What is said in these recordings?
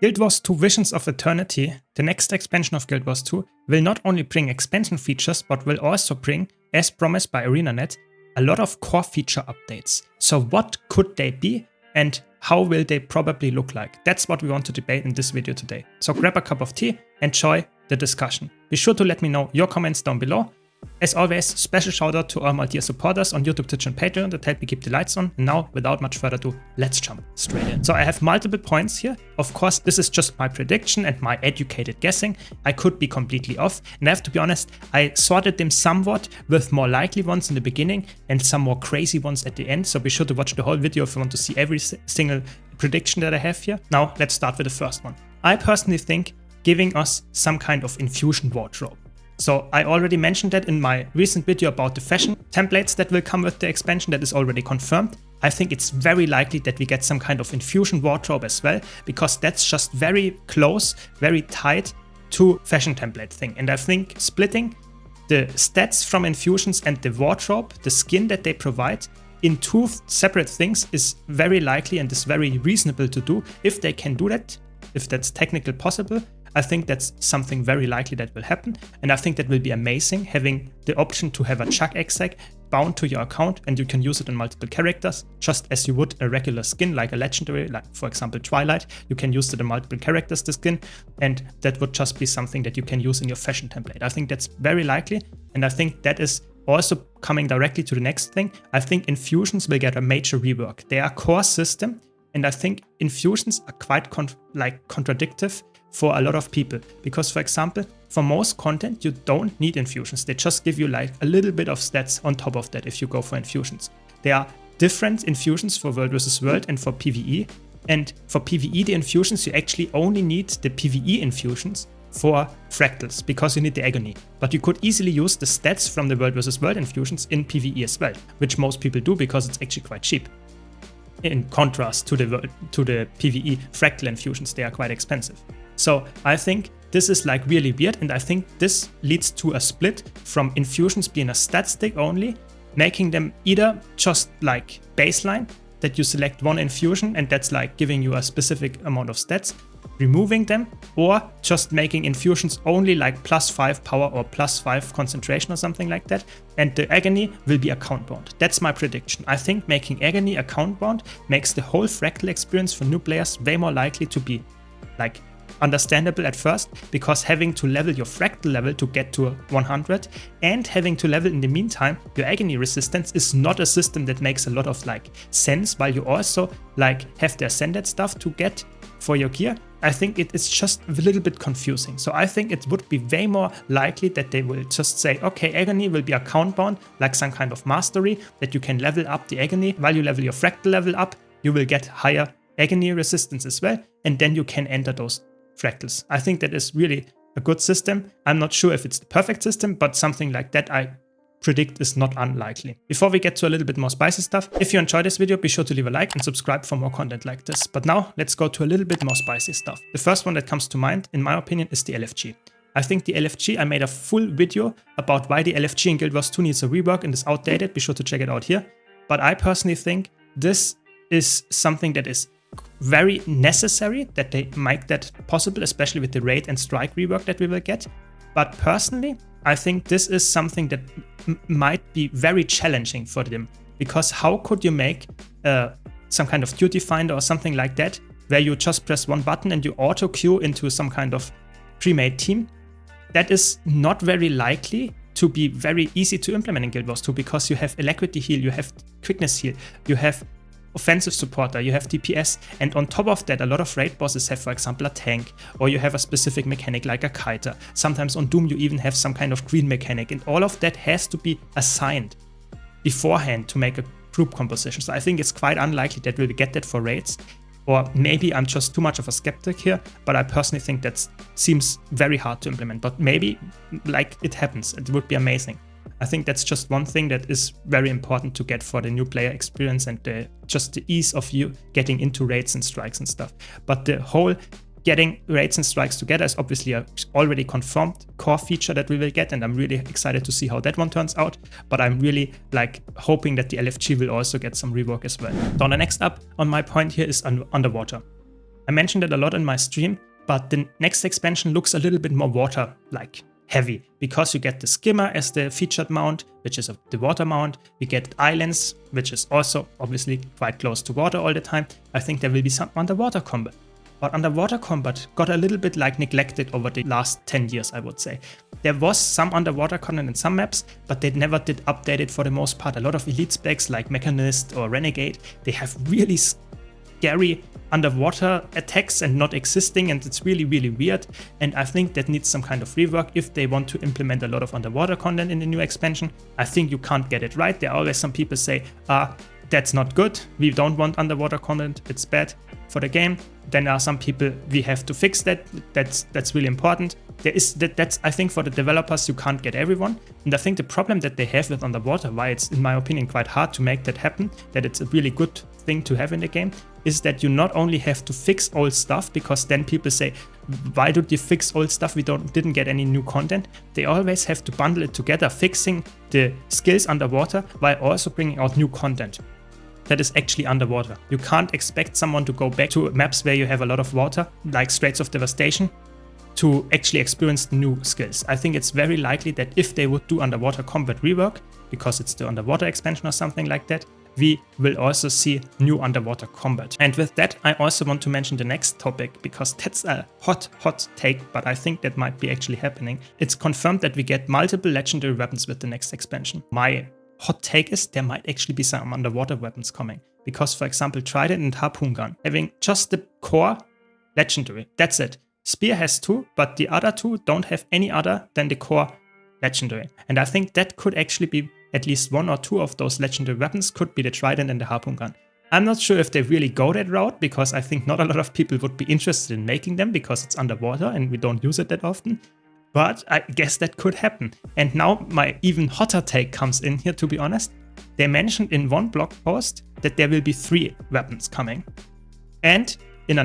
Guild Wars 2 Visions of Eternity, the next expansion of Guild Wars 2, will not only bring expansion features, but will also bring, as promised by ArenaNet, a lot of core feature updates. So what could they be and how will they probably look like? That's what we want to debate in this video today. So grab a cup of tea, enjoy the discussion. Be sure to let me know your comments down below. As always, special shout out to all my dear supporters on YouTube, Twitch and Patreon that help me keep the lights on. And now, without much further ado, let's jump straight in. So I have multiple points here. Of course, this is just my prediction and my educated guessing. I could be completely off. And I have to be honest, I sorted them somewhat with more likely ones in the beginning and some more crazy ones at the end. So be sure to watch the whole video if you want to see every single prediction that I have here. Now, let's start with the first one. I personally think giving us some kind of infusion wardrobe. So I already mentioned that in my recent video about the fashion templates that will come with the expansion that is already confirmed. I think it's very likely that we get some kind of infusion wardrobe as well, because that's just very close, very tight to fashion template thing. And I think splitting the stats from infusions and the wardrobe, the skin that they provide, in two separate things is very likely and is very reasonable to do. If they can do that, if that's technically possible, I think that's something very likely that will happen, and I think that will be amazing, having the option to have a Chuck exec bound to your account and you can use it on multiple characters, just as you would a regular skin like a legendary, like for example Twilight. You can use it on multiple characters, the skin, and that would just be something that you can use in your fashion template. I think that's very likely, and I think that is also coming directly to the next thing. I think infusions will get a major rework. They are a core system, and I think infusions are quite contradictive for a lot of people, because for example, for most content you don't need infusions. They just give you like a little bit of stats on top of that if you go for infusions. There are different infusions for World vs. World and for PvE, and for PvE the infusions you actually only need the PvE infusions for fractals, because you need the agony. But you could easily use the stats from the World vs. World infusions in PvE as well, which most people do because it's actually quite cheap. In contrast to the PvE fractal infusions, they are quite expensive. So I think this is like really weird, and I think this leads to a split from infusions being a stat stick only, making them either just like baseline, that you select one infusion and that's like giving you a specific amount of stats, removing them, or just making infusions only like +5 power or +5 concentration or something like that, and the agony will be account bound. That's my prediction. I think making agony account bound makes the whole fractal experience for new players way more likely to be like understandable at first, because having to level your fractal level to get to 100 and having to level in the meantime your agony resistance is not a system that makes a lot of like sense, while you also like have the ascended stuff to get for your gear. I think it's just a little bit confusing. So I think it would be way more likely that they will just say, okay, agony will be account bound, like some kind of mastery, that you can level up the agony. While you level your fractal level up, you will get higher agony resistance as well, and then you can enter those fractals. I think that is really a good system. I'm not sure if it's the perfect system, but something like that I predict is not unlikely. Before we get to a little bit more spicy stuff, if you enjoyed this video, be sure to leave a like and subscribe for more content like this. But now let's go to a little bit more spicy stuff. The first one that comes to mind, in my opinion, is the LFG. I think the LFG, I made a full video about why the LFG in Guild Wars 2 needs a rework and is outdated. Be sure to check it out here. But I personally think this is something that is very necessary, that they make that possible, especially with the raid and strike rework that we will get. But personally, I think this is something that might be very challenging for them, because how could you make some kind of duty finder or something like that, where you just press one button and you auto queue into some kind of pre-made team? That is not very likely to be very easy to implement in Guild Wars 2, because you have alacrity heal, you have quickness heal, you have offensive supporter, you have DPS, and on top of that a lot of raid bosses have, for example, a tank, or you have a specific mechanic like a kiter. Sometimes on Doom you even have some kind of green mechanic, and all of that has to be assigned beforehand to make a group composition. So I think it's quite unlikely that we'll get that for raids, or maybe I'm just too much of a skeptic here, but I personally think that seems very hard to implement. But maybe like it happens, it would be amazing. I think that's just one thing that is very important to get for the new player experience and just the ease of you getting into raids and strikes and stuff. But the whole getting raids and strikes together is obviously a already confirmed core feature that we will get, and I'm really excited to see how that one turns out. But I'm really like hoping that the LFG will also get some rework as well. So the next up on my point here is underwater. I mentioned it a lot in my stream, but the next expansion looks a little bit more water-like heavy, because you get the skimmer as the featured mount, which is the water mount. We get islands, which is also obviously quite close to water all the time. I think there will be some underwater combat. But underwater combat got a little bit like neglected over the last 10 years, I would say. There was some underwater content in some maps, but they never did update it for the most part. A lot of elite specs like Mechanist or Renegade, they have really scary underwater attacks and not existing, and it's really, really weird. And I think that needs some kind of rework if they want to implement a lot of underwater content in the new expansion. I think you can't get it right. There are always some people say, that's not good, we don't want underwater content, it's bad for the game. Then there are some people, we have to fix that, that's really important. That's I think for the developers, you can't get everyone. And I think the problem that they have with underwater, why it's in my opinion quite hard to make that happen, that it's a really good thing to have in the game, is that you not only have to fix old stuff, because then people say, why did you fix old stuff, we didn't get any new content. They always have to bundle it together, fixing the skills underwater while also bringing out new content that is actually underwater. You can't expect someone to go back to maps where you have a lot of water, like Straits of Devastation, to actually experience the new skills. I think it's very likely that if they would do underwater combat rework, because it's the underwater expansion or something like that, we will also see new underwater combat. And with that, I also want to mention the next topic, because that's a hot take, but I think that might be actually happening. It's confirmed that we get multiple legendary weapons with the next expansion. My hot take is there might actually be some underwater weapons coming, because for example, Trident and Harpoon Gun, having just the core legendary, that's it. Spear has 2, but the other 2 don't have any other than the core legendary. And I think that could actually be at least 1 or 2 of those legendary weapons could be the Trident and the Harpoon Gun. I'm not sure if they really go that route, because I think not a lot of people would be interested in making them, because it's underwater and we don't use it that often. But I guess that could happen. And now my even hotter take comes in here, to be honest. They mentioned in one blog post that there will be 3 weapons coming. And in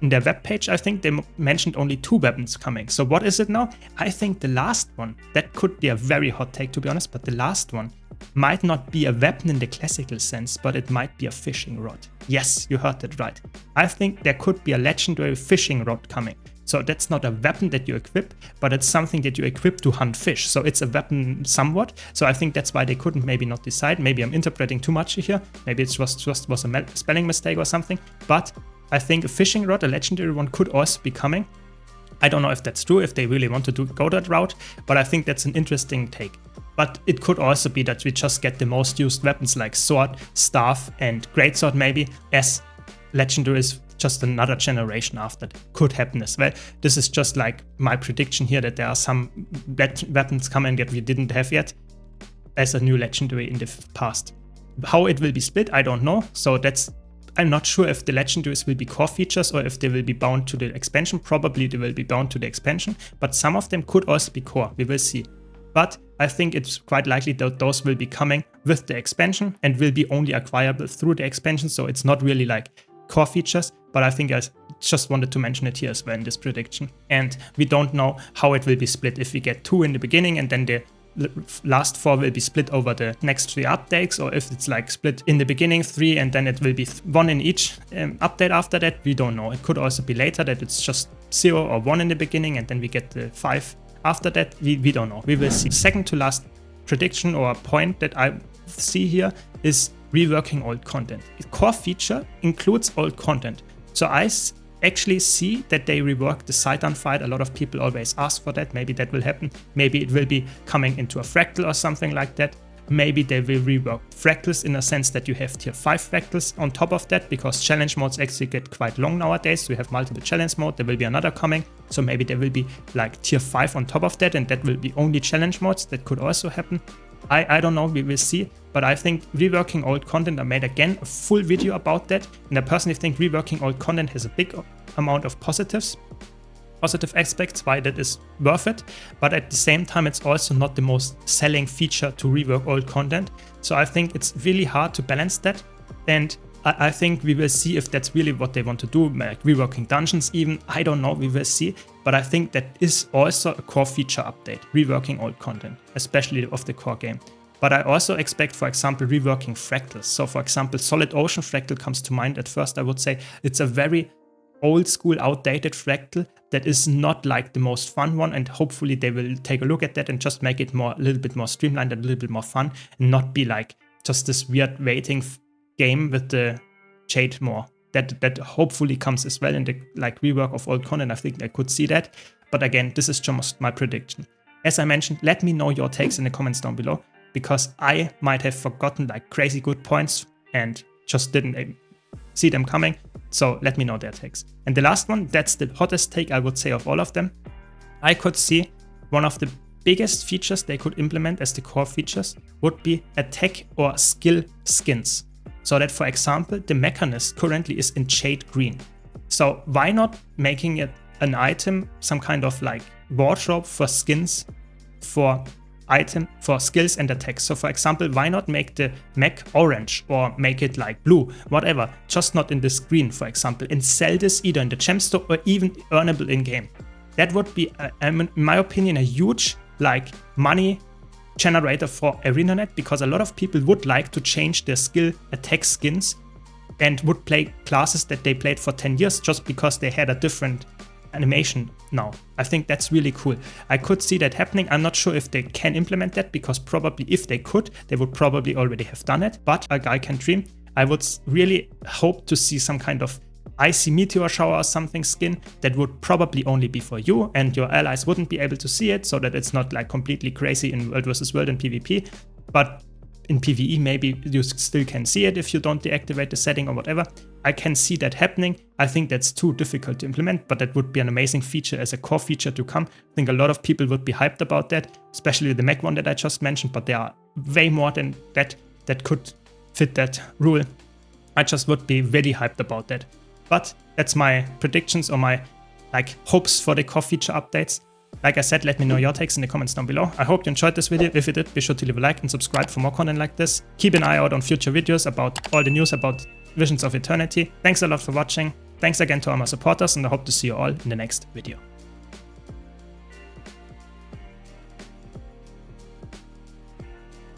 their webpage, I think they mentioned only 2 weapons coming. So what is it now? I think the last one, that could be a very hot take, to be honest, but the last one might not be a weapon in the classical sense, but it might be a fishing rod. Yes, you heard that right. I think there could be a legendary fishing rod coming. So that's not a weapon that you equip, but it's something that you equip to hunt fish. So it's a weapon somewhat. So I think that's why they couldn't maybe not decide. Maybe I'm interpreting too much here. Maybe it just was a spelling mistake or something. But I think a fishing rod, a legendary one, could also be coming. I don't know if that's true, if they really want to go that route, but I think that's an interesting take. But it could also be that we just get the most used weapons like sword, staff, and greatsword maybe as legendaries, just another generation after. That could happen as well. This is just like my prediction here, that there are some weapons coming that we didn't have yet as a new legendary in the past. How it will be split, I don't know. So I'm not sure if the legendaries will be core features or if they will be bound to the expansion. Probably they will be bound to the expansion, but some of them could also be core. We will see. But I think it's quite likely that those will be coming with the expansion and will be only acquirable through the expansion. So it's not really like core features, but I think I just wanted to mention it here as well in this prediction. And we don't know how it will be split, if we get 2 in the beginning and then the last 4 will be split over the next 3 updates, or if it's like split in the beginning 3 and then it will be 1 in each update after that. We don't know. It could also be later that it's just 0 or 1 in the beginning and then we get the 5 after that. We don't know. We will see. Second to last prediction or point that I see here is reworking old content. The core feature includes old content. So I actually see that they rework the Saitan fight. A lot of people always ask for that. Maybe that will happen. Maybe it will be coming into a fractal or something like that. Maybe they will rework fractals in a sense that you have tier 5 fractals on top of that, because challenge modes actually get quite long nowadays. So you have multiple challenge mode. There will be another coming. So maybe there will be like tier 5 on top of that, and that will be only challenge modes. That could also happen. I don't know, we will see, but I think reworking old content, I made again a full video about that, and I personally think reworking old content has a big amount of positive aspects, why that is worth it, but at the same time it's also not the most selling feature to rework old content. So I think it's really hard to balance that, and I think we will see if that's really what they want to do, like reworking dungeons even. I don't know, we will see. But I think that is also a core feature update, reworking old content, especially of the core game. But I also expect, for example, reworking fractals. So for example, Solid Ocean Fractal comes to mind at first. I would say it's a very old school, outdated Fractal that is not like the most fun one, and hopefully they will take a look at that and just make it a little bit more streamlined and a little bit more fun, and not be like just this weird waiting game with the Jade more. That hopefully comes as well in the like rework of old content. I think I could see that, but again, this is just my prediction. As I mentioned, let me know your takes in the comments down below, because I might have forgotten like crazy good points and just didn't see them coming. So let me know their takes. And the last one, that's the hottest take I would say of all of them. I could see one of the biggest features they could implement as the core features would be attack or skill skins. So that, for example, the Mechanist currently is in Jade Green. So why not making it an item, some kind of like wardrobe for skins, for skills and attacks. So for example, why not make the mech orange or make it like blue, whatever, just not in this green, for example, and sell this either in the gem store or even earnable in game. That would be, in my opinion, a huge like money generator for ArenaNet, because a lot of people would like to change their skill attack skins and would play classes that they played for 10 years just because they had a different animation now. I think that's really cool. I could see that happening. I'm not sure if they can implement that, because probably if they could, they would probably already have done it, but a guy can dream. I would really hope to see some kind of icy meteor shower or something skin that would probably only be for you, and your allies wouldn't be able to see it, so that it's not like completely crazy in World vs. World and PvP. But in PvE, maybe you still can see it if you don't deactivate the setting or whatever. I can see that happening. I think that's too difficult to implement, but that would be an amazing feature as a core feature to come. I think a lot of people would be hyped about that, especially the mech one that I just mentioned, but there are way more than that that could fit that rule. I just would be very hyped about that. But that's my predictions or my like hopes for the core feature updates. Like I said, let me know your takes in the comments down below. I hope you enjoyed this video. If you did, be sure to leave a like and subscribe for more content like this. Keep an eye out on future videos about all the news about Visions of Eternity. Thanks a lot for watching. Thanks again to all my supporters, and I hope to see you all in the next video.